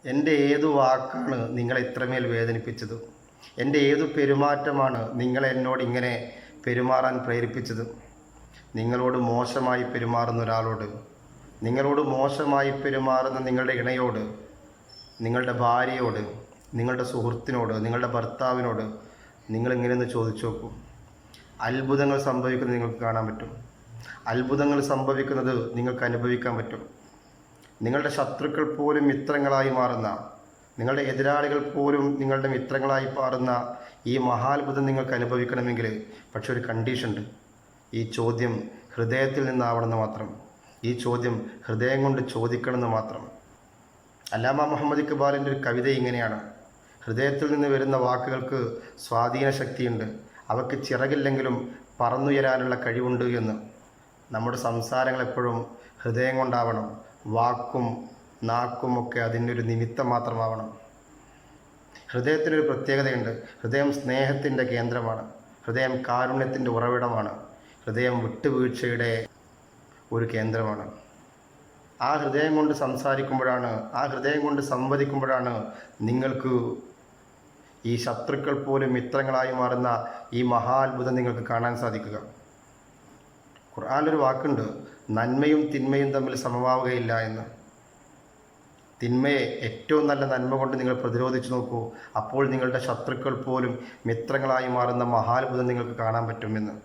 എൻ്റെ ഏതു വാക്കാണ് നിങ്ങളെ ഇത്രമേൽ വേദനിപ്പിച്ചത്? എൻ്റെ ഏതു പെരുമാറ്റമാണ് നിങ്ങളെ എന്നോട് ഇങ്ങനെ പെരുമാറാൻ പ്രേരിപ്പിച്ചത്? നിങ്ങളോട് മോശമായി പെരുമാറുന്ന ഒരാളോട്, നിങ്ങളോട് മോശമായി പെരുമാറുന്ന നിങ്ങളുടെ ഇണയോട്, നിങ്ങളുടെ ഭാര്യയോട്, നിങ്ങളുടെ സുഹൃത്തിനോട്, നിങ്ങളുടെ ഭർത്താവിനോട് നിങ്ങളിങ്ങനെയൊന്ന് ചോദിച്ചു നോക്കൂ. അത്ഭുതങ്ങൾ സംഭവിക്കുന്നത് നിങ്ങൾക്ക് കാണാൻ പറ്റും. അത്ഭുതങ്ങൾ സംഭവിക്കുന്നത് നിങ്ങൾക്ക് അനുഭവിക്കാൻ പറ്റും. നിങ്ങളുടെ ശത്രുക്കൾ പോലും മിത്രങ്ങളായി മാറുന്ന, നിങ്ങളുടെ എതിരാളികൾ പോലും നിങ്ങളുടെ മിത്രങ്ങളായി മാറുന്ന ഈ മഹാത്ഭുതം നിങ്ങൾക്ക് അനുഭവിക്കണമെങ്കിൽ പക്ഷെ ഒരു കണ്ടീഷനുണ്ട്. ഈ ചോദ്യം ഹൃദയത്തിൽ നിന്നാവണമെന്ന് മാത്രം. ഈ ചോദ്യം ഹൃദയം കൊണ്ട് ചോദിക്കണമെന്ന് മാത്രം. അല്ലാമ മുഹമ്മദ് ഇക്ബാലിൻ്റെ ഒരു കവിത ഇങ്ങനെയാണ്: ഹൃദയത്തിൽ നിന്ന് വരുന്ന വാക്കുകൾക്ക് സ്വാധീന ശക്തിയുണ്ട്, അവയ്ക്ക് ചിറകില്ലെങ്കിലും പറന്നുയരാനുള്ള കഴിവുണ്ട് എന്ന്. നമ്മുടെ സംസാരങ്ങൾ എപ്പോഴും ഹൃദയം കൊണ്ടാവണം. വാക്കും നാക്കും ഒക്കെ അതിൻ്റെ ഒരു നിമിത്തം മാത്രമാവണം. ഹൃദയത്തിനൊരു പ്രത്യേകതയുണ്ട്. ഹൃദയം സ്നേഹത്തിൻ്റെ കേന്ദ്രമാണ്. ഹൃദയം കാരുണ്യത്തിൻ്റെ ഉറവിടമാണ്. ഹൃദയം വിട്ടുവീഴ്ചയുടെ ഒരു കേന്ദ്രമാണ്. ആ ഹൃദയം കൊണ്ട് സംസാരിക്കുമ്പോഴാണ്, ആ ഹൃദയം കൊണ്ട് സംവദിക്കുമ്പോഴാണ് നിങ്ങൾക്ക് ഈ ശത്രുക്കൾ പോലും മിത്രങ്ങളായി മാറുന്ന ഈ മഹാത്ഭുതം നിങ്ങൾക്ക് കാണാൻ സാധിക്കുക. ഖുർആനിലൊരു വാക്കുണ്ട്, നന്മയും തിന്മയും തമ്മിൽ സമമാവുകയില്ല എന്ന്. തിന്മയെ ഏറ്റവും നല്ല നന്മ കൊണ്ട് നിങ്ങൾ പ്രതിരോധിച്ചു നോക്കൂ, അപ്പോൾ നിങ്ങളുടെ ശത്രുക്കൾ പോലും മിത്രങ്ങളായി മാറുന്ന മഹാത്ഭുതം നിങ്ങൾക്ക് കാണാൻ പറ്റുമെന്ന്.